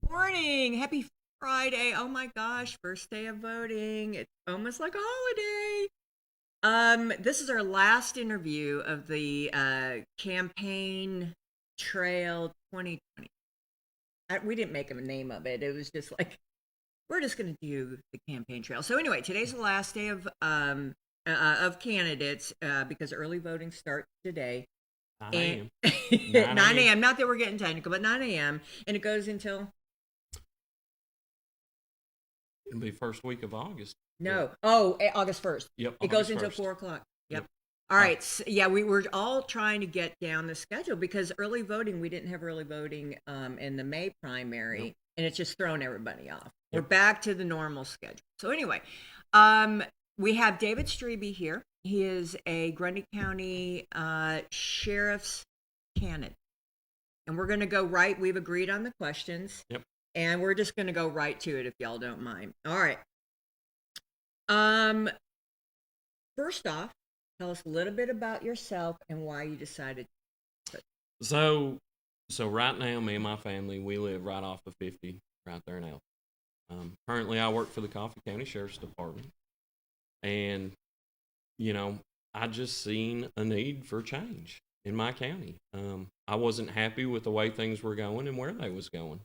Morning. Happy Friday. Oh my gosh, first day of voting. It's almost like a holiday. This is our last interview of the campaign trail 2020. We didn't make a name of it. It was just like we're just going to do the campaign trail. So anyway, today's the last day of candidates because early voting starts today. 9 And a.m. 9 9 a.m. a.m. Not that we're getting technical, but 9 a.m. and it goes until It'll be first week of August. no. Oh, August 1st. Yep, It goes August until 1st. 4 o'clock. Yep. Yep. All Uh, right. Yeah, we were all trying to get down the schedule because early voting, we didn't have early voting in the May primary, nope. and it's just thrown everybody off. We're Yep. back to the normal schedule. So, anyway, um, we have David Strieby here. He is a Grundy County Sheriff's candidate. And we're going to go right. We've agreed on the questions. Yep. And we're just going to go right to it if y'all don't mind. All right. Um, First off, tell us a little bit about yourself and why you decided. So, so right now, me and my family, we live right off of 50, right there in Alpha. Currently, I work for the Coffee County Sheriff's Department, and I just seen a need for change in my county. I wasn't happy with the way things were going and where they was going.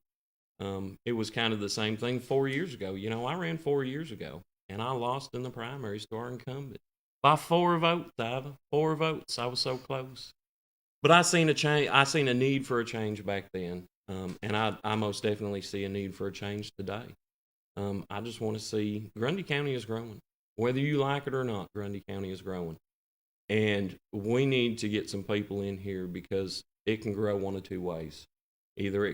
It was kind of the same thing 4 years ago. I ran 4 years ago, and I lost in the primaries to our incumbent by 4 votes, Iva. 4 votes. I was so close. But I seen a change. I seen a need for a change back then, and I most definitely see a need for a change today. I just want to see Grundy County is growing, whether you like it or not. Grundy County is growing, and we need to get some people in here because it can grow one of two ways. Either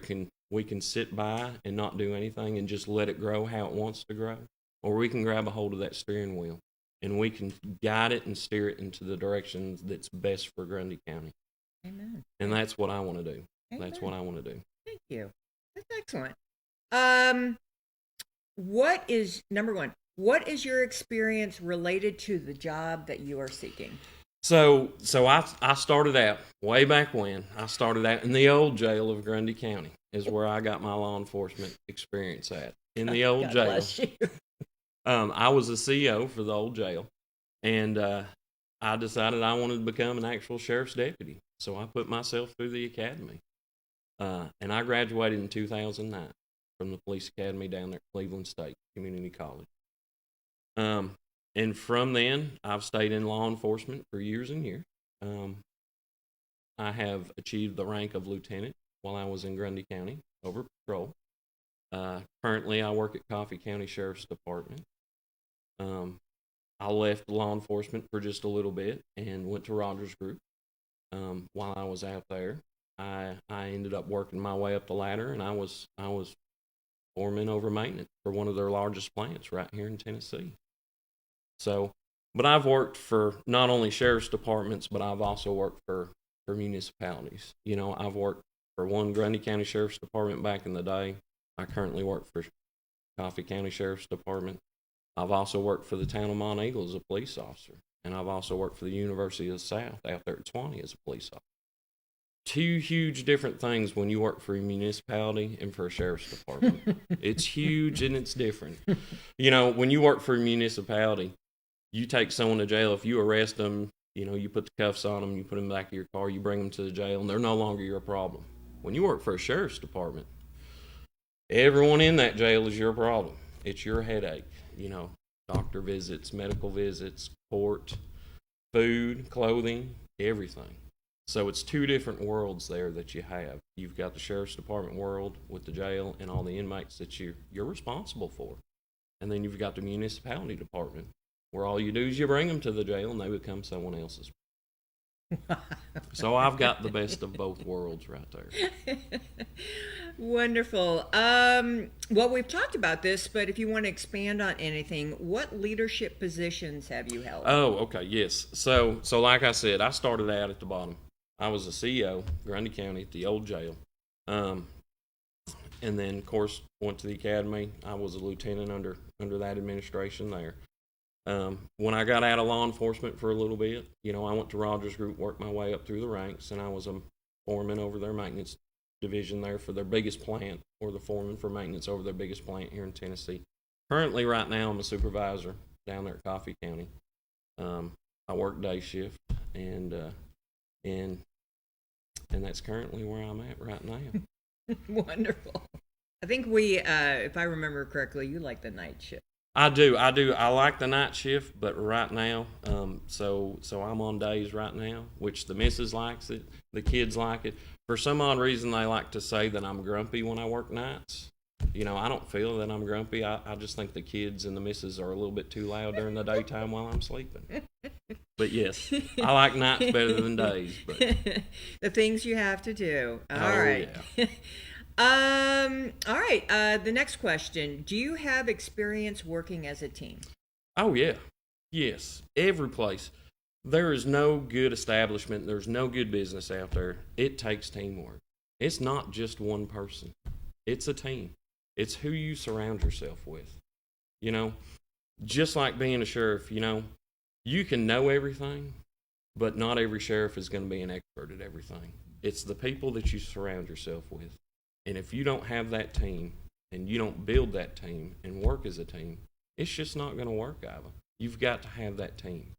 we can sit by and not do anything and just let it grow how it wants to grow, or we can grab a hold of that steering wheel and we can guide it and steer it into the direction that's best for Grundy County. Amen. And that's what I want to do. Amen. That's what I want to do. Thank you. That's excellent. Um, what is number one? What is your experience related to the job that you are seeking? So I started out way back when. I started out in the old jail of Grundy County is where I got my law enforcement experience at. In the old God jail. Bless you. I was a CO for the old jail, and I decided I wanted to become an actual sheriff's deputy. So I put myself through the academy, and I graduated in 2009 from the police academy down there at Cleveland State Community College. And from then, I've stayed in law enforcement for years and years. I have achieved the rank of lieutenant while I was in Grundy County over patrol. Currently, I work at Coffee County Sheriff's Department. I left law enforcement for just a little bit and went to Rogers Group. While I was out there, I ended up working my way up the ladder, and I was foreman over maintenance for one of their largest plants right here in Tennessee. So, but I've worked for not only sheriff's departments, but I've also worked for municipalities. I've worked for one Grundy County Sheriff's Department back in the day. I currently work for Coffee County Sheriff's Department. I've also worked for the town of Mont Eagle as a police officer, and I've also worked for the University of the South out there at Swanee as a police officer. Two huge different things when you work for a municipality and for a sheriff's department. It's huge and it's different. When you work for a municipality, you take someone to jail. If you arrest them, you put the cuffs on them, you put them in the back of your car, you bring them to the jail, and they're no longer your problem. When you work for a sheriff's department, everyone in that jail is your problem. It's your headache. Doctor visits, medical visits, court, food, clothing, everything. So it's two different worlds there that you have. You've got the sheriff's department world with the jail and all the inmates that you're responsible for. And then you've got the municipality department where all you do is you bring them to the jail and they become someone else's. So I've got the best of both worlds right there. Wonderful. Well, we've talked about this, but if you want to expand on anything, what leadership positions have you held? Oh, okay, yes. So like I said, I started out at the bottom. I was a CEO, Grundy County, at the old jail. And then, of course, went to the academy. I was a lieutenant under that administration there. When I got out of law enforcement for a little bit, I went to Rogers Group, worked my way up through the ranks, and I was a foreman over their maintenance division there for their biggest plant, or the foreman for maintenance over their biggest plant here in Tennessee. Currently, right now, I'm a supervisor down there at Coffee County. I work day shift, and and that's currently where I'm at right now. Wonderful. I think we, if I remember correctly, you like the night shift. I do. I like the night shift, but right now, so I'm on days right now, which the missus likes it, the kids like it. For some odd reason, they like to say that I'm grumpy when I work nights. I don't feel that I'm grumpy. I just think the kids and the missus are a little bit too loud during the daytime while I'm sleeping. But yes, I like nights better than days. But the things you have to do. All oh, right. Yeah. All right. The next question: do you have experience working as a team? Oh yeah, yes. Every place. There is no good establishment. There's no good business out there. It takes teamwork. It's not just one person. It's a team. It's who you surround yourself with. Just like being a sheriff, you can know everything, but not every sheriff is going to be an expert at everything. It's the people that you surround yourself with. And if you don't have that team, and you don't build that team and work as a team, it's just not going to work, Iva. You've got to have that team.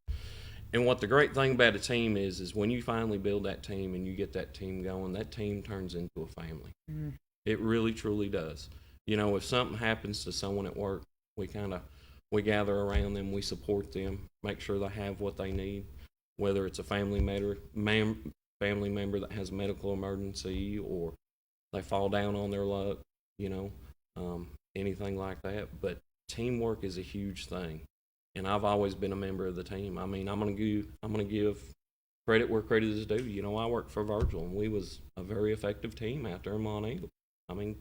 And what the great thing about a team is when you finally build that team and you get that team going, that team turns into a family. Mm. It really, truly does. If something happens to someone at work, we gather around them, we support them, make sure they have what they need, whether it's a family member that has a medical emergency, or they fall down on their luck, anything like that. But teamwork is a huge thing, and I've always been a member of the team. I mean, I'm gonna give credit where credit is due. I worked for Virgil, and we was a very effective team out there in Mont Eagle. I mean,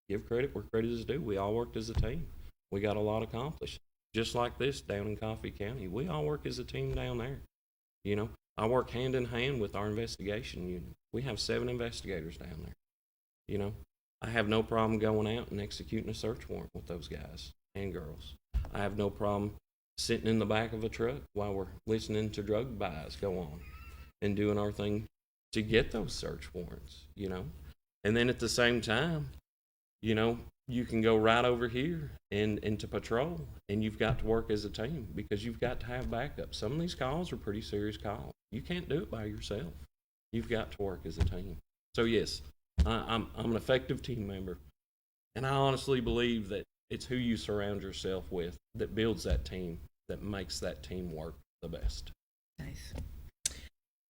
give credit where credit is due. We all worked as a team. We got a lot accomplished. Just like this down in Coffee County, we all work as a team down there. I work hand in hand with our investigation unit. We have 7 investigators down there. I have no problem going out and executing a search warrant with those guys and girls. I have no problem sitting in the back of a truck while we're listening to drug buys go on and doing our thing to get those search warrants, And then at the same time, you can go right over here and into patrol, and you've got to work as a team because you've got to have backup. Some of these calls are pretty serious calls. You can't do it by yourself. You've got to work as a team. So yes, I'm an effective team member, and I honestly believe that it's who you surround yourself with that builds that team, that makes that team work the best. Nice.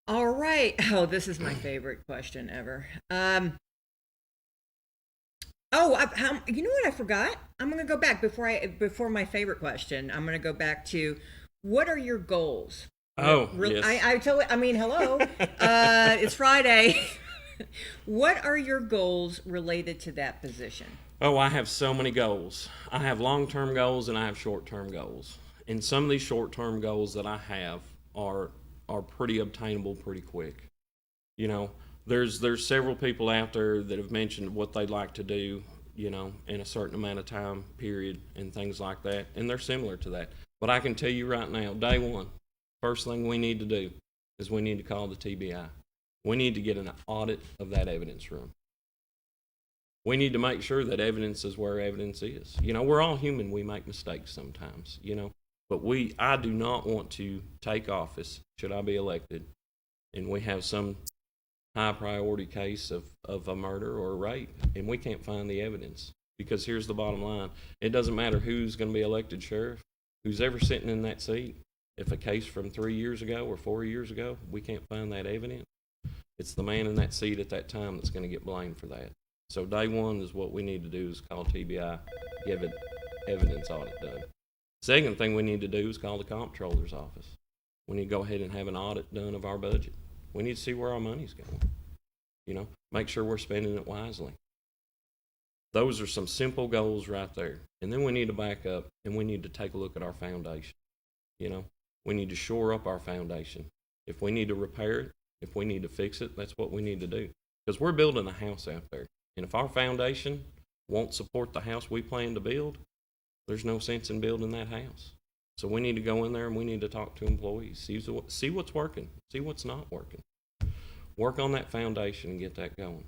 All right. Oh, this is my favorite question ever. You know what I forgot? I'm going to go back before my favorite question. I'm going to go back to, what are your goals? Oh, yes. Hello. It's Friday. What are your goals related to that position? Oh, I have so many goals. I have long-term goals and I have short-term goals. And some of these short-term goals that I have are pretty obtainable pretty quick. There's several people out there that have mentioned what they'd like to do, in a certain amount of time period and things like that, and they're similar to that. But I can tell you right now, day one, first thing we need to do is we need to call the TBI. We need to get an audit of that evidence room. We need to make sure that evidence is where evidence is. We're all human. We make mistakes sometimes, but I do not want to take office, should I be elected, and we have some high priority case of a murder or a rape, and we can't find the evidence. Because here's the bottom line. It doesn't matter who's going to be elected sheriff, who's ever sitting in that seat. If a case from 3 years ago or 4 years ago, we can't find that evidence, it's the man in that seat at that time that's going to get blamed for that. So day one is what we need to do is call TBI, give it evidence audit done. Second thing we need to do is call the comptroller's office. We need to go ahead and have an audit done of our budget. We need to see where our money's going. Make sure we're spending it wisely. Those are some simple goals right there. And then we need to back up and we need to take a look at our foundation. We need to shore up our foundation. If we need to repair it, if we need to fix it, that's what we need to do. Because we're building a house out there. And if our foundation won't support the house we plan to build, there's no sense in building that house. So we need to go in there and we need to talk to employees, see what's working, see what's not working. Work on that foundation and get that going.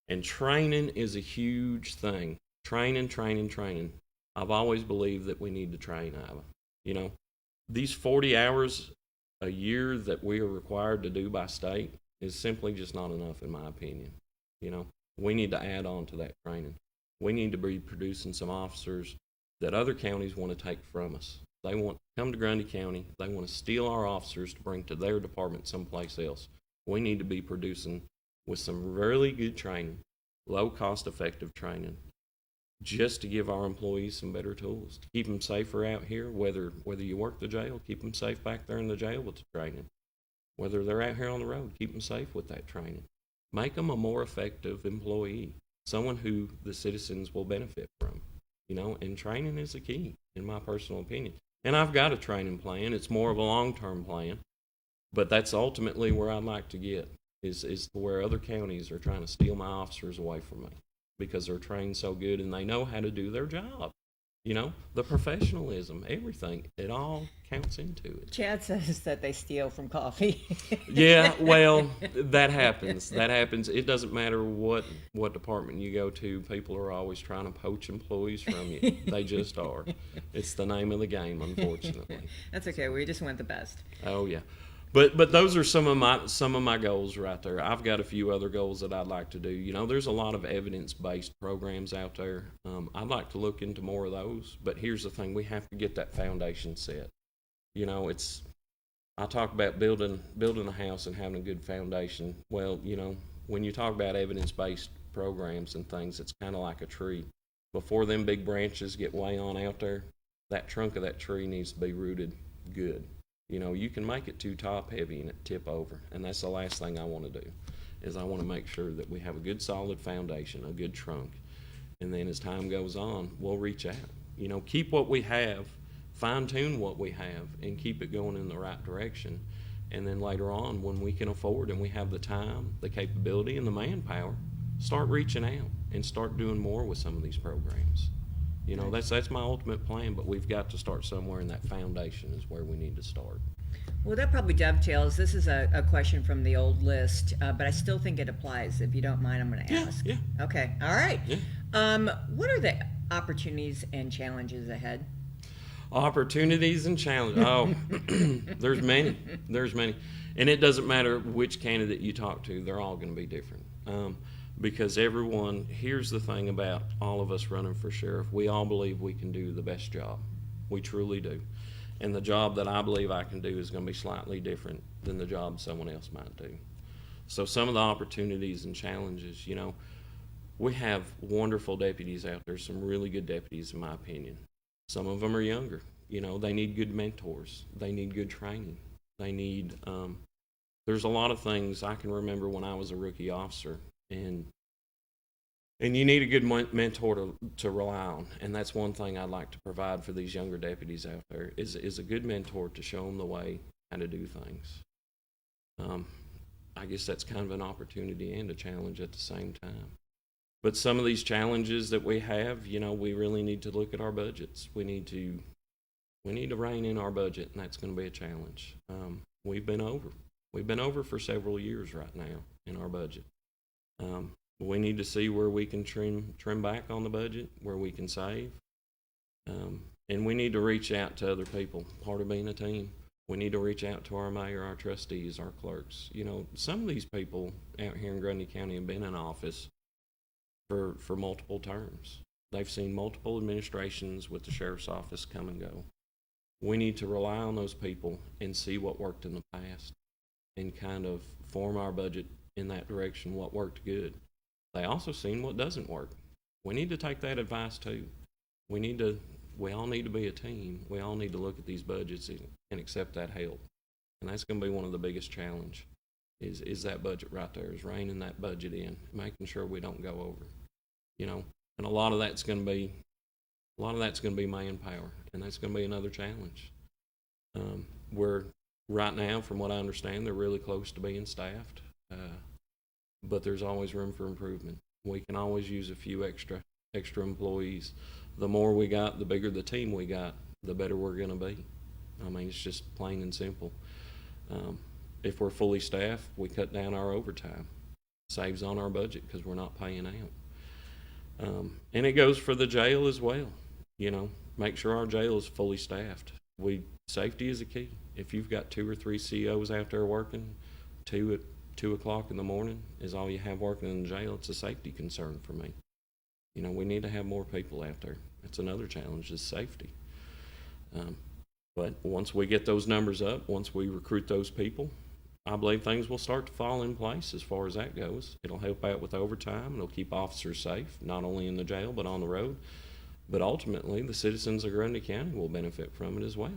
And training is a huge thing. Training, training, training. I've always believed that we need to train, Ava. You know, these 40 hours a year that we are required to do by state is simply just not enough, in my opinion. You know, we need to add on to that training. We need to be producing some officers that other counties want to take from us. They want to come to Grundy County. They want to steal our officers to bring to their department someplace else. We need to be producing with some really good training, low cost effective training, just to give our employees some better tools to keep them safer out here. Whether you work the jail, keep them safe back there in the jail with the training. Whether they're out here on the road, keep them safe with that training. Make them a more effective employee, someone who the citizens will benefit from. You know, and training is the key, in my personal opinion. And I've got a training plan. It's more of a long-term plan, but that's ultimately where I'd like to get, is to where other counties are trying to steal my officers away from me because they're trained so good and they know how to do their job. You know, the professionalism, everything, it all counts into it. Chad says that they steal from coffee. Yeah, well, that happens. That happens. It doesn't matter what department you go to. People are always trying to poach employees from you. They just are. It's the name of the game, unfortunately. That's okay. We just want the best. Oh yeah. But those are some of my goals right there. I've got a few other goals that I'd like to do. You know, there's a lot of evidence-based programs out there. I'd like to look into more of those. But here's the thing: we have to get that foundation set. You know, I talk about building a house and having a good foundation. Well, you know, when you talk about evidence-based programs and things, it's kind of like a tree. Before them big branches get way on out there, that trunk of that tree needs to be rooted good. You know, you can make it too top heavy and it tip over, and that's the last thing I want to do. Is I want to make sure that we have a good solid foundation, a good trunk, and then as time goes on, we'll reach out. You know, keep what we have, fine tune what we have, and keep it going in the right direction. And then later on, when we can afford and we have the time, the capability, and the manpower, start reaching out and start doing more with some of these programs. You know, that's my ultimate plan, but we've got to start somewhere, and that foundation is where we need to start. Well, that probably dovetails. This is a question from the old list, but I still think it applies. If you don't mind, I'm going to ask. Yeah. Okay. All right. Yeah. What are the opportunities and challenges ahead? Opportunities and challenges. Oh, there's many. There's many. And it doesn't matter which candidate you talk to, they're all going to be different. Because everyone, here's the thing about all of us running for sheriff, we all believe we can do the best job. We truly do. And the job that I believe I can do is going to be slightly different than the job someone else might do. So some of the opportunities and challenges, you know, we have wonderful deputies out there, some really good deputies in my opinion. Some of them are younger. You know, they need good mentors. They need good training. They need, there's a lot of things I can remember when I was a rookie officer. And you need a good mentor to rely on, and that's one thing I'd like to provide for these younger deputies out there is a good mentor to show them the way how to do things. I guess that's kind of an opportunity and a challenge at the same time. But some of these challenges that we have, you know, we really need to look at our budgets. We need to rein in our budget, and that's going to be a challenge. We've been over for several years right now in our budget. We need to see where we can trim back on the budget, where we can save. And we need to reach out to other people. Part of being a team, we need to reach out to our mayor, our trustees, our clerks. You know, some of these people out here in Grundy County have been in office for multiple terms. They've seen multiple administrations with the sheriff's office come and go. We need to rely on those people and see what worked in the past and kind of form our budget in that direction, what worked good. They also seen what doesn't work. We need to take that advice too. We all need to be a team. We all need to look at these budgets and accept that help. And that's going to be one of the biggest challenge is that budget right there, is reining that budget in, making sure we don't go over. You know, and a lot of that's going to be manpower, and that's going to be another challenge. We're right now, from what I understand, they're really close to being staffed. But there's always room for improvement. We can always use a few extra employees. The more we got, the bigger the team we got, the better we're going to be. I mean, it's just plain and simple. If we're fully staffed, we cut down our overtime. Saves on our budget because we're not paying out. And it goes for the jail as well. You know, make sure our jail is fully staffed. Safety is a key. If you've got 2 or 3 COs out there working, 2 at 2 o'clock in the morning is all you have working in the jail. It's a safety concern for me. You know, we need to have more people out there. That's another challenge is safety. Um, but once we get those numbers up, once we recruit those people, I believe things will start to fall in place as far as that goes. It'll help out with overtime. It'll keep officers safe, not only in the jail but on the road. But ultimately, the citizens of Grundy County will benefit from it as well.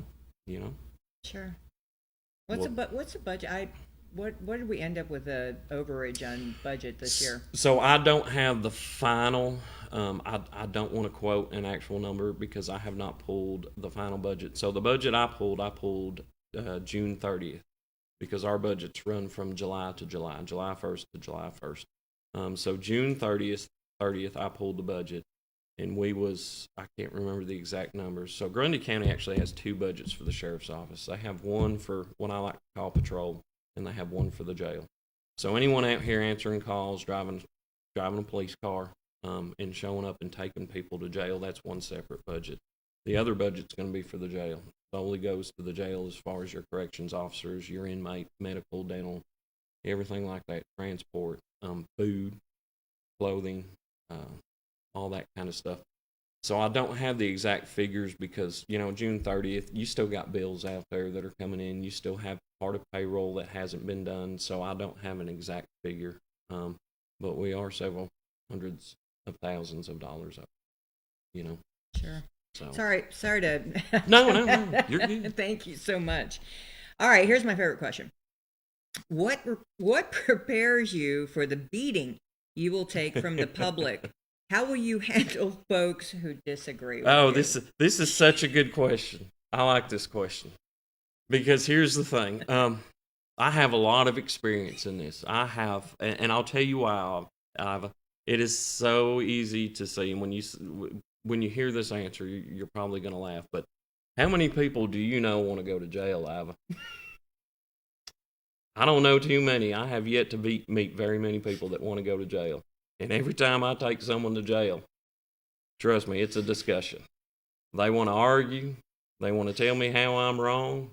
You know. Sure. What's the budget? What did we end up with the overage on budget this year? So I don't have the final. I don't want to quote an actual number because I have not pulled the final budget. So the budget I pulled June 30th because our budgets run from July to July, July 1st to July 1st. So June 30th, I pulled the budget, and I can't remember the exact numbers. So Grundy County actually has 2 budgets for the sheriff's office. They have one for what I like to call patrol, and they have one for the jail. So anyone out here answering calls, driving a police car, and showing up and taking people to jail, that's one separate budget. The other budget's going to be for the jail. It only goes to the jail as far as your corrections officers, your inmate, medical, dental, everything like that, transport, food, clothing, all that kind of stuff. So I don't have the exact figures because, you know, June 30th, you still got bills out there that are coming in. You still have part of payroll that hasn't been done. So I don't have an exact figure. But we are several hundreds of thousands of dollars up, you know. Sure. So sorry to. No, you're good. Thank you so much. All right, here's my favorite question. What prepares you for the beating you will take from the public? How will you handle folks who disagree with you? This is such a good question. I like this question because here's the thing. I have a lot of experience in this. I have, and I'll tell you why. It is so easy to see. When you hear this answer, you're probably going to laugh. But how many people do you know want to go to jail, Iva? I don't know too many. I have yet to meet very many people that want to go to jail. And every time I take someone to jail, trust me, it's a discussion. They want to argue. They want to tell me how I'm wrong.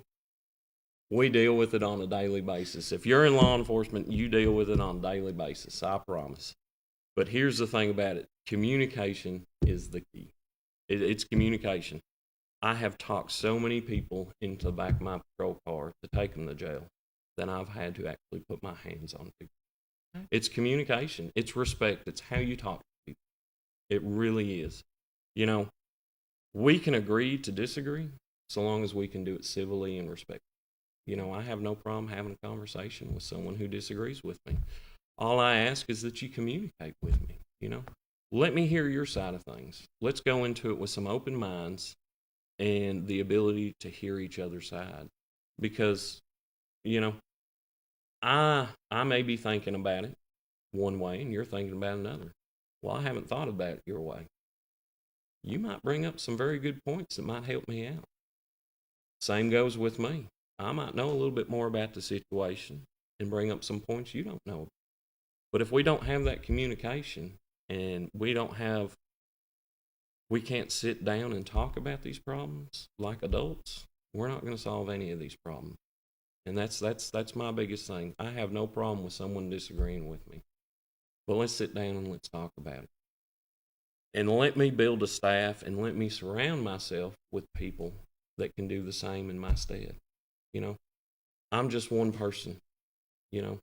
We deal with it on a daily basis. If you're in law enforcement, you deal with it on a daily basis, I promise. But here's the thing about it. Communication is the key. It's communication. I have talked so many people into the back of my patrol car to take them to jail that I've had to actually put my hands on people. It's communication. It's respect. It's how you talk to people. It really is. You know, we can agree to disagree so long as we can do it civilly and respectfully. You know, I have no problem having a conversation with someone who disagrees with me. All I ask is that you communicate with me, you know. Let me hear your side of things. Let's go into it with some open minds and the ability to hear each other's side. Because, you know, I may be thinking about it one way and you're thinking about another. Well, I haven't thought about it your way. You might bring up some very good points that might help me out. Same goes with me. I might know a little bit more about the situation and bring up some points you don't know. But if we don't have that communication and we can't sit down and talk about these problems like adults, we're not going to solve any of these problems. And that's my biggest thing. I have no problem with someone disagreeing with me. But let's sit down and let's talk about it. And let me build a staff and let me surround myself with people that can do the same in my stead. You know, I'm just one person. You know,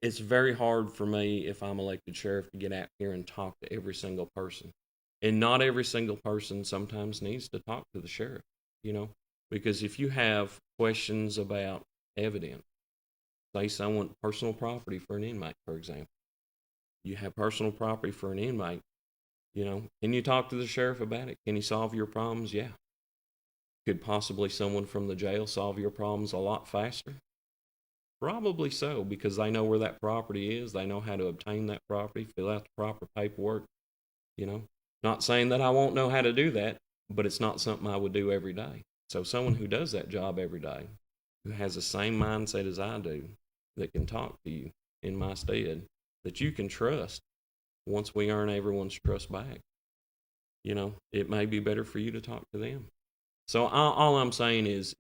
it's very hard for me if I'm elected sheriff to get out here and talk to every single person. And not every single person sometimes needs to talk to the sheriff, you know, because if you have questions about evidence, say someone personal property for an inmate, for example, you have personal property for an inmate, you know, can you talk to the sheriff about it? Can he solve your problems? Yeah. Could possibly someone from the jail solve your problems a lot faster? Probably so, because they know where that property is. They know how to obtain that property, fill out the proper paperwork, you know. Not saying that I won't know how to do that, but it's not something I would do every day. So someone who does that job every day, who has the same mindset as I do, that can talk to you in my stead, that you can trust once we earn everyone's trust back. It may be better for you to talk to them. So all I'm saying is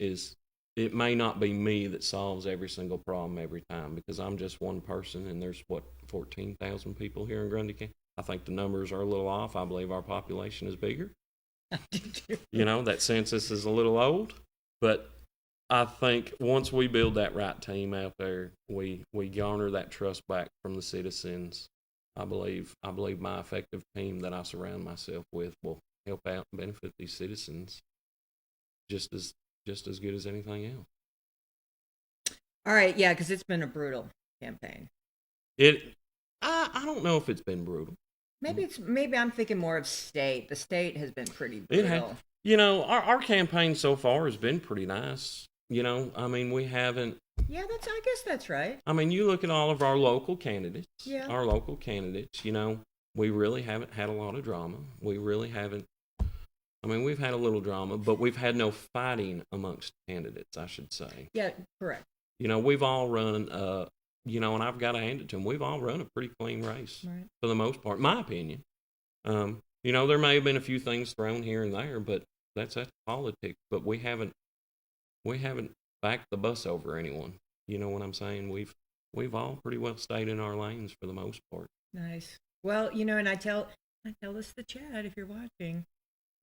it may not be me that solves every single problem every time, because I'm just one person, and there's 14,000 people here in Grundy County. I think the numbers are a little off. I believe our population is bigger. That census is a little old, but I think once we build that right team out there, we garner that trust back from the citizens. I believe my effective team that I surround myself with will help out and benefit these citizens just as good as anything else. All right, yeah, because it's been a brutal campaign. I don't know if it's been brutal. Maybe I'm thinking more of state. The state has been pretty brutal. Our campaign so far has been pretty nice. I mean, we haven't. Yeah, I guess that's right. I mean, you look at all of our local candidates. Yeah. Our local candidates, we really haven't had a lot of drama. We really haven't. I mean, we've had a little drama, but we've had no fighting amongst candidates, I should say. Yeah, correct. We've all run, and I've got to hand it to them. We've all run a pretty clean race, right, for the most part, my opinion. There may have been a few things thrown here and there, but that's politics. But we haven't backed the bus over anyone. You know what I'm saying? We've all pretty well stayed in our lanes for the most part. Nice. Well, and I tell this to Chad, if you're watching,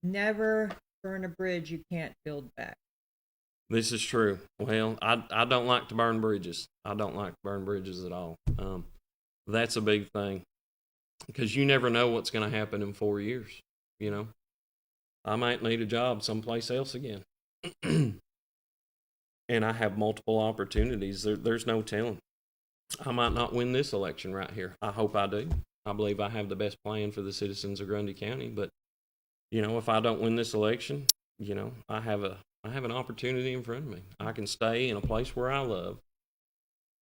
never burn a bridge you can't build back. This is true. Well, I don't like to burn bridges. I don't like to burn bridges at all. That's a big thing, because you never know what's going to happen in 4 years. I might need a job someplace else again. And I have multiple opportunities. There's no telling. I might not win this election right here. I hope I do. I believe I have the best plan for the citizens of Grundy County. But, if I don't win this election, I have an opportunity in front of me. I can stay in a place where I love,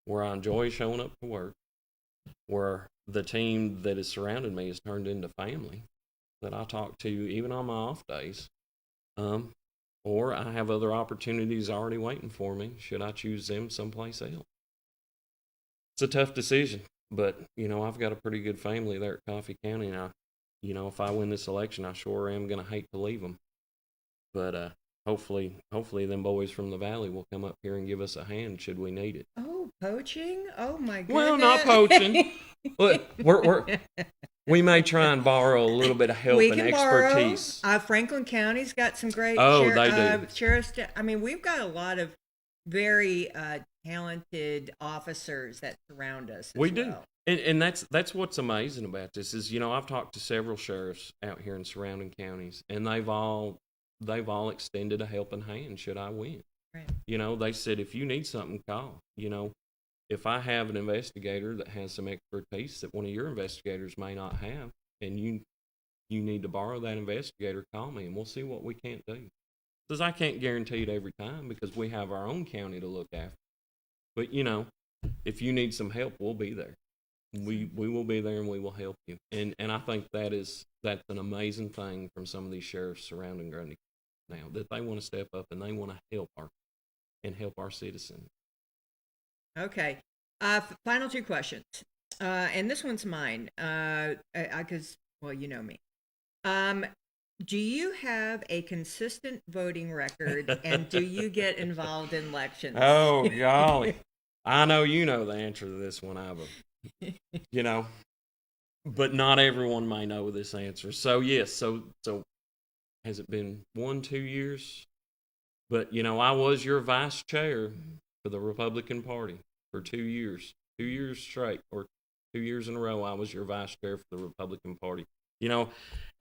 where I enjoy showing up to work, where the team that has surrounded me has turned into family that I talk to even on my off days. Or I have other opportunities already waiting for me should I choose them someplace else. It's a tough decision, but, I've got a pretty good family there at Coffee County, and if I win this election, I sure am going to hate to leave them. But hopefully them boys from the valley will come up here and give us a hand should we need it. Oh, poaching? Oh, my goodness. Well, not poaching. Look, we may try and borrow a little bit of help and expertise. Franklin County's got some great they do. sheriffs. I mean, we've got a lot of very talented officers that surround us. We do. And that's what's amazing about this is, I've talked to several sheriffs out here in surrounding counties, and they've all extended a helping hand should I win. Right. They said, if you need something, call. If I have an investigator that has some expertise that one of your investigators may not have, and you need to borrow that investigator, call me, and we'll see what we can't do. Because I can't guarantee it every time, because we have our own county to look after. But, if you need some help, we'll be there. We will be there, and we will help you. And I think that's an amazing thing from some of these sheriffs surrounding Grundy now, that they want to step up and they want to help our citizens. Okay. Final two questions. And this one's mine. Because, well, you know me. Do you have a consistent voting record, and do you get involved in elections? Oh, golly. I know you know the answer to this one, Iva. But not everyone may know this answer. So, yes. So has it been 1-2 years? But, I was your vice chair for the Republican Party for 2 years. 2 years straight, or 2 years in a row, I was your vice chair for the Republican Party.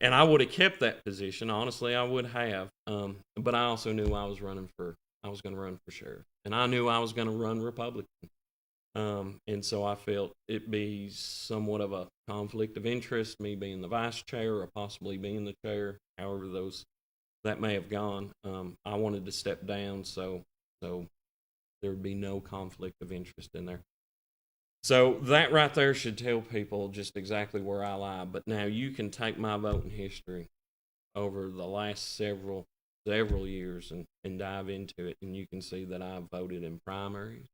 And I would have kept that position. Honestly, I would have. But I also knew I was going to run for sheriff. And I knew I was going to run Republican. And so I felt it'd be somewhat of a conflict of interest, me being the vice chair or possibly being the chair, however that may have gone. I wanted to step down so there would be no conflict of interest in there. So that right there should tell people just exactly where I lie. But now you can take my voting history over the last several years and dive into it, and you can see that I've voted in primaries,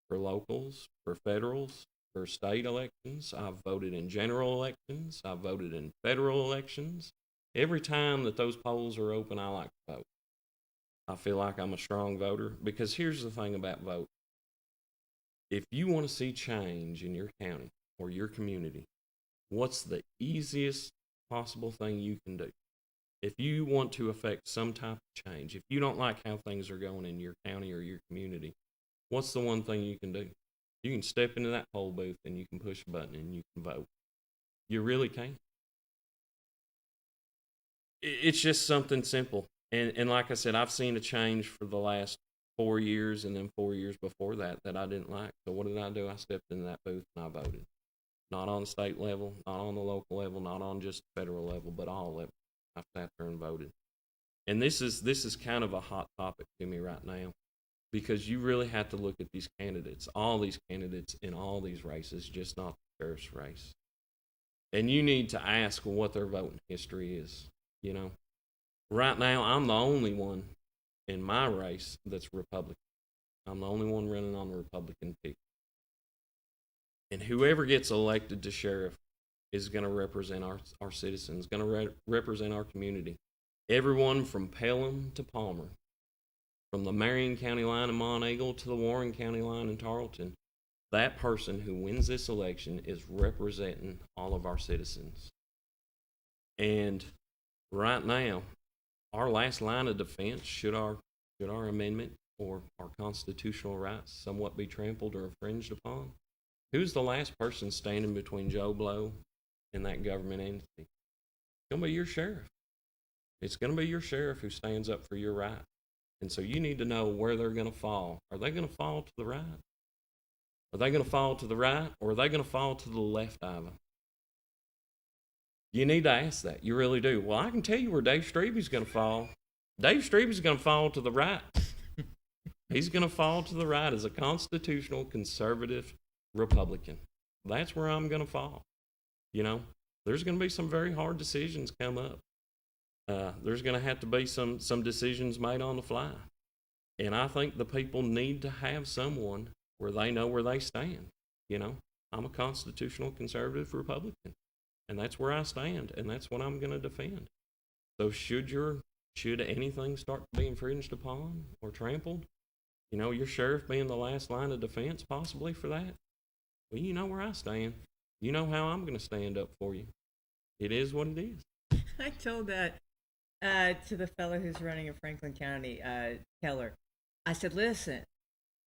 for locals, for federals, for state elections. I've voted in general elections. I've voted in federal elections. Every time that those polls are open, I like to vote. I feel like I'm a strong voter because here's the thing about vote. If you want to see change in your county or your community, what's the easiest possible thing you can do? If you want to affect some type of change, if you don't like how things are going in your county or your community, what's the one thing you can do? You can step into that poll booth and you can push a button and you can vote. You really can. It's just something simple. And like I said, I've seen a change for the last 4 years and then 4 years before that I didn't like. So what did I do? I stepped into that booth and I voted. Not on the state level, not on the local level, not on just the federal level, but all levels. I sat there and voted. And this is kind of a hot topic to me right now because you really have to look at these candidates, all these candidates in all these races, just not the sheriff's race. And you need to ask what their voting history is, you know. Right now, I'm the only one in my race that's Republican. I'm the only one running on the Republican ticket. And whoever gets elected to sheriff is going to represent our citizens, going to represent our community. Everyone from Pelham to Palmer, from the Marion County line in Monteagle to the Warren County line in Tarleton, that person who wins this election is representing all of our citizens. And right now, our last line of defense, should our amendment or our constitutional rights somewhat be trampled or infringed upon, who's the last person standing between Joe Blow and that government entity? It's going to be your sheriff. It's going to be your sheriff who stands up for your right. And so you need to know where they're going to fall. Are they going to fall to the right? Are they going to fall to the right, or are they going to fall to the left of them? You need to ask that. You really do. Well, I can tell you where Dave Strieby's going to fall. Dave Strieby's going to fall to the right. He's going to fall to the right as a constitutional conservative Republican. That's where I'm going to fall. You know, there's going to be some very hard decisions come up. There's going to have to be some decisions made on the fly. And I think the people need to have someone where they know where they stand. You know, I'm a constitutional conservative Republican. And that's where I stand, and that's what I'm going to defend. So should anything start to be infringed upon or trampled, you know, your sheriff being the last line of defense possibly for that, well, you know where I stand. You know how I'm going to stand up for you. It is what it is. I told that to the fellow who's running in Franklin County, Keller. I said, listen,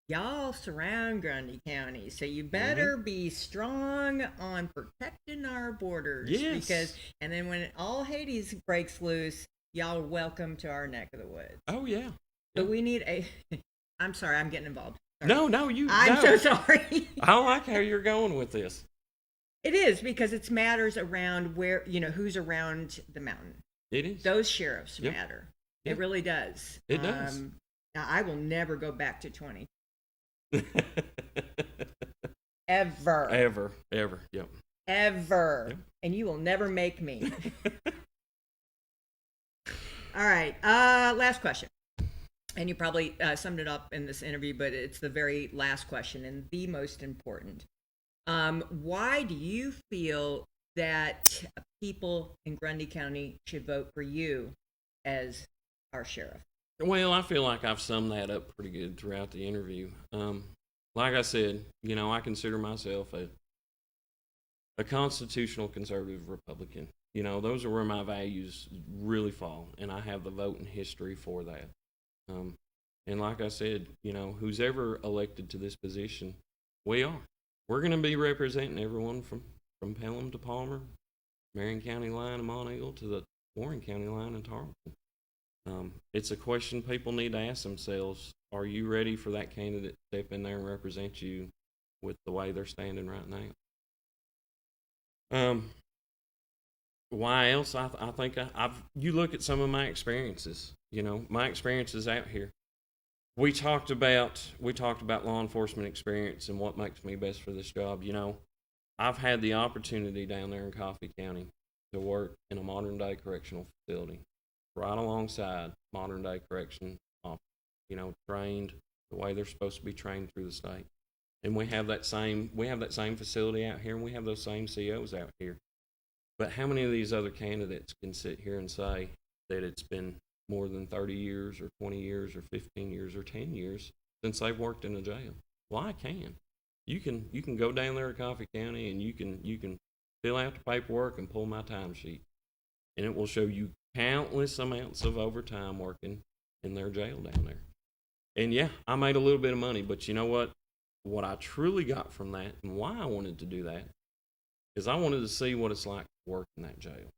y'all surround Grundy County, so you better be strong on protecting our borders. Yes. And then when all Hades breaks loose, y'all are welcome to our neck of the woods. Oh, yeah. But we need I'm sorry, I'm getting involved. Sorry. No, I'm so sorry. I like how you're going with this. It is, because it's matters around where, you know, who's around the mountain. It is. Those sheriffs matter. Yep. It really does. It does. Now, I will never go back to 20. Ever. Yep. Ever. Yep. And you will never make me. All right. Last question. And you probably summed it up in this interview, but it's the very last question and the most important. Why do you feel that people in Grundy County should vote for you as our sheriff? Well, I feel like I've summed that up pretty good throughout the interview. Like I said, you know, I consider myself a constitutional conservative Republican. You know, those are where my values really fall, and I have the voting history for that. And like I said, you know, who's ever elected to this position, we are. We're going to be representing everyone from Pelham to Palmer, Marion County line in Monteagle to the Warren County line in Tarleton. It's a question people need to ask themselves. Are you ready for that candidate to step in there and represent you with the way they're standing right now? Why else? I think you look at some of my experiences, you know, my experiences out here. We talked about law enforcement experience and what makes me best for this job. You know, I've had the opportunity down there in Coffee County to work in a modern day correctional facility right alongside modern day correction officers, you know, trained the way they're supposed to be trained through the state. And we have that same facility out here, and we have those same COs out here. But how many of these other candidates can sit here and say that it's been more than 30 years or 20 years or 15 years or 10 years since they've worked in a jail? Well, I can. You can go down there to Coffee County and you can fill out the paperwork and pull my timesheet, and it will show you countless amounts of overtime working in their jail down there. And yeah, I made a little bit of money, but you know what? What I truly got from that and why I wanted to do that is I wanted to see what it's like to work in that jail.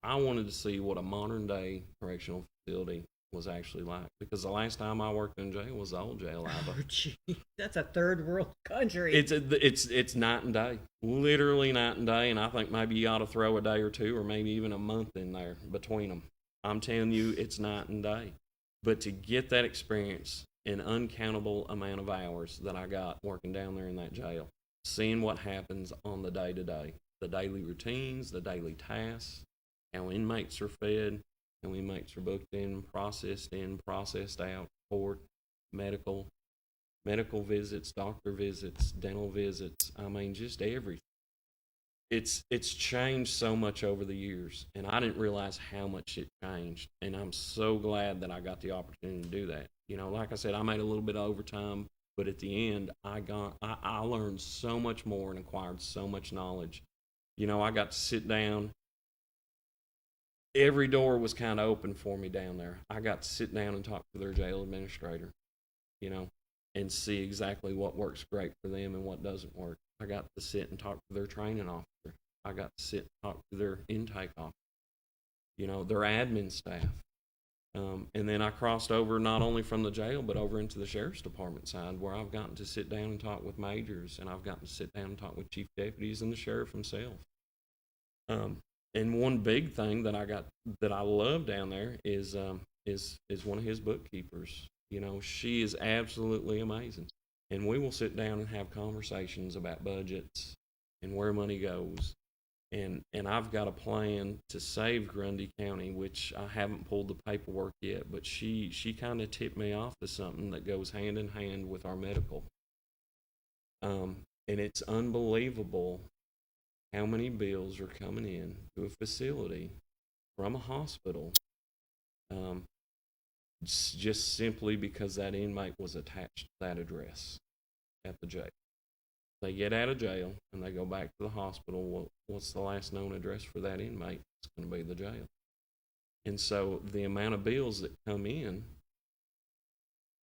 I wanted to see what a modern day correctional facility was actually like, because the last time I worked in jail was the old jail. Oh, gee, that's a third world country. It's night and day, literally night and day, and I think maybe you ought to throw a day or two or maybe even a month in there between them. I'm telling you, it's night and day. But to get that experience, an uncountable amount of hours that I got working down there in that jail, seeing what happens on the day-to-day, the daily routines, the daily tasks, how inmates are fed, how inmates are booked in, processed out, court, medical visits, doctor visits, dental visits. I mean, just everything. It's changed so much over the years, and I didn't realize how much it changed. And I'm so glad that I got the opportunity to do that. You know, like I said, I made a little bit of overtime, but at the end, I learned so much more and acquired so much knowledge. You know, I got to sit down. Every door was kind of open for me down there. I got to sit down and talk to their jail administrator, you know, and see exactly what works great for them and what doesn't work. I got to sit and talk to their training officer. I got to sit and talk to their intake officer, you know, their admin staff. And then I crossed over not only from the jail, but over into the sheriff's department side, where I've gotten to sit down and talk with majors, and I've gotten to sit down and talk with chief deputies and the sheriff himself. And one big thing that I love down there is one of his bookkeepers. You know, she is absolutely amazing. And we will sit down and have conversations about budgets and where money goes. And I've got a plan to save Grundy County, which I haven't pulled the paperwork yet, but she kind of tipped me off to something that goes hand in hand with our medical. And it's unbelievable how many bills are coming in to a facility from a hospital, just simply because that inmate was attached to that address at the jail. They get out of jail and they go back to the hospital. Well, what's the last known address for that inmate? It's going to be the jail. And so the amount of bills that come in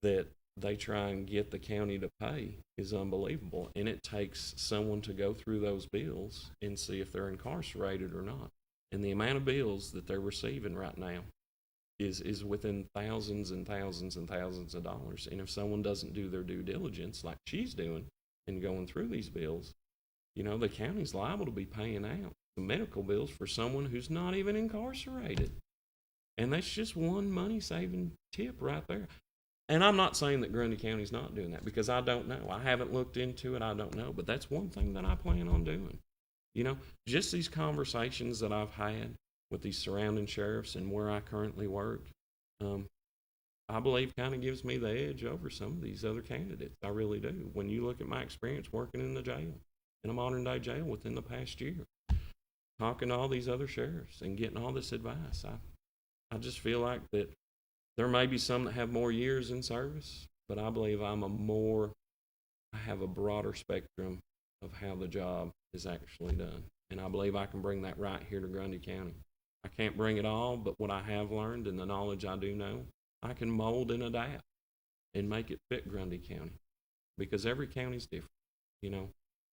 that they try and get the county to pay is unbelievable. And it takes someone to go through those bills and see if they're incarcerated or not. And the amount of bills that they're receiving right now is within thousands and thousands and thousands of dollars. And if someone doesn't do their due diligence like she's doing and going through these bills, you know, the county's liable to be paying out the medical bills for someone who's not even incarcerated. And that's just one money-saving tip right there. And I'm not saying that Grundy County's not doing that, because I don't know. I haven't looked into it. I don't know. But that's one thing that I plan on doing. You know, just these conversations that I've had with these surrounding sheriffs and where I currently work, I believe kind of gives me the edge over some of these other candidates. I really do. When you look at my experience working in the jail, in a modern day jail within the past year, talking to all these other sheriffs and getting all this advice, I just feel like that there may be some that have more years in service, but I believe I have a broader spectrum of how the job is actually done. And I believe I can bring that right here to Grundy County. I can't bring it all, but what I have learned and the knowledge I do know, I can mold and adapt and make it fit Grundy County, because every county's different. You know,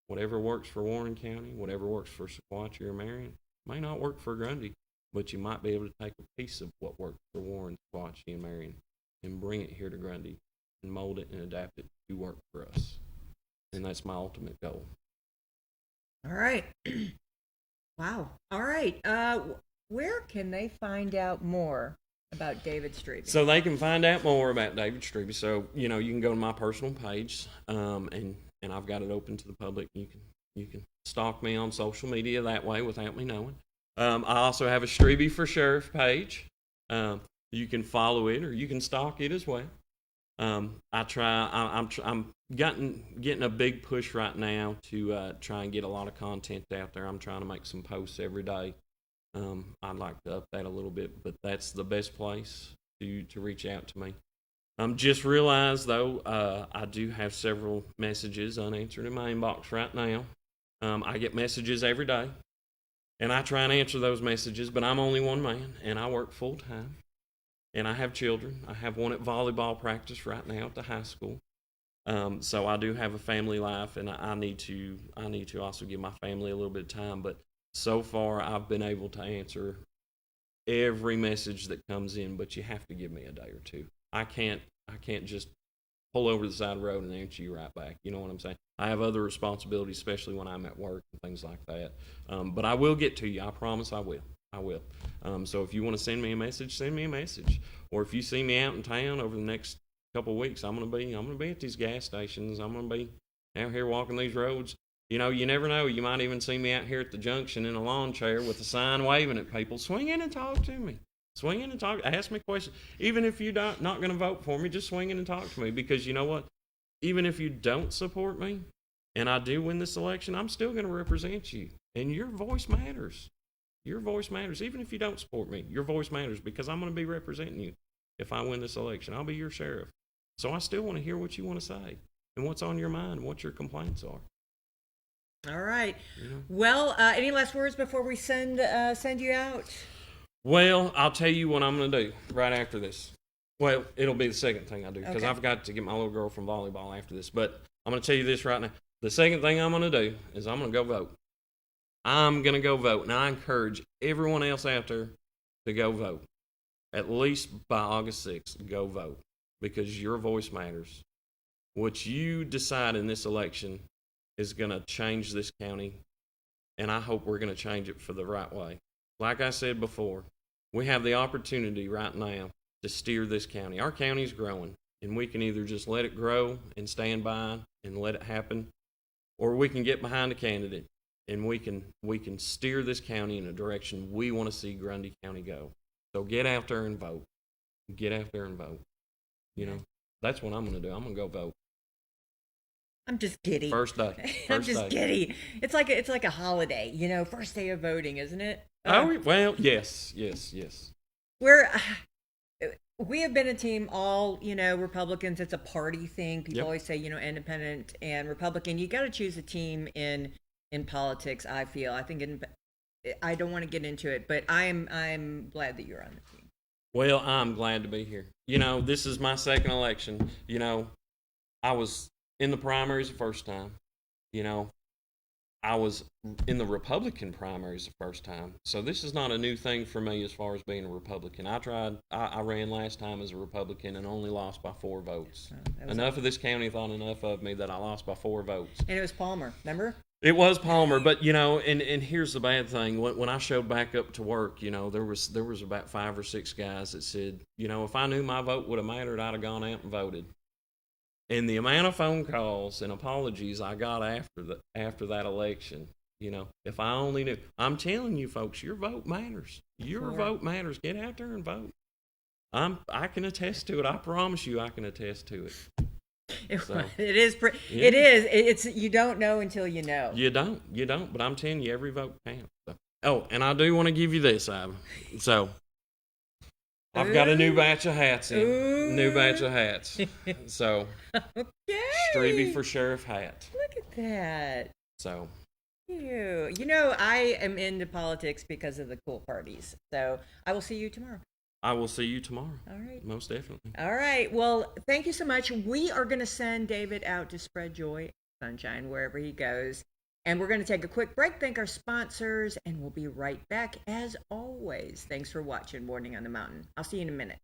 whatever works for Warren County, whatever works for Sequatchie or Marion, may not work for Grundy, but you might be able to take a piece of what worked for Warren, Sequatchie, and Marion and bring it here to Grundy and mold it and adapt it to work for us. And that's my ultimate goal. All right. Wow. All right. Where can they find out more about David Strieby? So they can find out more about David Strieby. So, you know, you can go to my personal page, and I've got it open to the public. You can stalk me on social media that way without me knowing. I also have a Strieby for Sheriff page. You can follow it or you can stalk it as well. I try. I'm getting a big push right now to try and get a lot of content out there. I'm trying to make some posts every day. I'd like to up that a little bit, but that's the best place to reach out to me. Just realized though, I do have several messages unanswered in my inbox right now. I get messages every day, and I try and answer those messages, but I'm only one man, and I work full time, and I have children. I have one at volleyball practice right now at the high school. So I do have a family life, and I need to also give my family a little bit of time. But so far, I've been able to answer every message that comes in. But you have to give me a day or two. I can't just pull over the side of the road and answer you right back. You know what I'm saying? I have other responsibilities, especially when I'm at work and things like that. But I will get to you. I promise I will. I will. So if you want to send me a message, send me a message. Or if you see me out in town over the next couple of weeks, I'm gonna be at these gas stations. I'm gonna be out here walking these roads. You know, you never know. You might even see me out here at the junction in a lawn chair with a sign waving at people. Swing in and talk to me. Swing in and talk. Ask me questions. Even if you're not going to vote for me, just swing in and talk to me. Because you know what? Even if you don't support me, and I do win this election, I'm still going to represent you. And your voice matters. Your voice matters. Even if you don't support me, your voice matters because I'm going to be representing you. If I win this election, I'll be your sheriff. So I still want to hear what you want to say and what's on your mind and what your complaints are. All right. You know? Well, any last words before we send you out? Well, I'll tell you what I'm going to do right after this. Well, it'll be the second thing I do because Okay. I've got to get my little girl from volleyball after this. But I'm going to tell you this right now. The second thing I'm going to do is I'm going to go vote. I'm going to go vote. And I encourage everyone else out there to go vote. At least by August 6th, go vote because your voice matters. What you decide in this election is going to change this county, and I hope we're going to change it for the right way. Like I said before, we have the opportunity right now to steer this county. Our county's growing, and we can either just let it grow and stand by and let it happen, or we can get behind a candidate and we can steer this county in a direction we want to see Grundy County go. So get out there and vote. Get out there and vote. You know, that's what I'm going to do. I'm going to go vote. I'm just giddy. First day. I'm just giddy. It's like a holiday, first day of voting, isn't it? Oh, well, yes. We have been a team all, Republicans. It's a party thing. People Yep. always say, independent and Republican. You got to choose a team in politics. I feel. I think I don't want to get into it, but I'm glad that you're on the team. Well, I'm glad to be here. This is my second election. I was in the primaries the first time. I was in the Republican primaries the first time. So this is not a new thing for me as far as being a Republican. I ran last time as a Republican and only lost by 4 votes. Enough of this county thought enough of me that I lost by 4 votes. And it was Palmer, remember? It was Palmer, but and here's the bad thing. When I showed back up to work, there was about 5 or 6 guys that said, if I knew my vote would have mattered, I'd have gone out and voted. And the amount of phone calls and apologies I got after that election, if I only knew. I'm telling you, folks, your vote matters. Your vote matters. Get out there and vote. I can attest to it. I promise you, I can attest to it. So, it is. Yeah. It is. It's you don't know until you know. You don't. But I'm telling you, every vote counts. So. Oh, and I do want to give you this, Ivan. So. I've got a new batch of hats in. Ooh. New batch of hats. So, okay. Strieby for sheriff hat. Look at that. So. I am into politics because of the cool parties. So I will see you tomorrow. I will see you tomorrow. All right. Most definitely. All right. Well, thank you so much. We are going to send David out to spread joy and sunshine wherever he goes. And we're going to take a quick break, thank our sponsors, and we'll be right back as always. Thanks for watching Morning on the Mountain. I'll see you in a minute.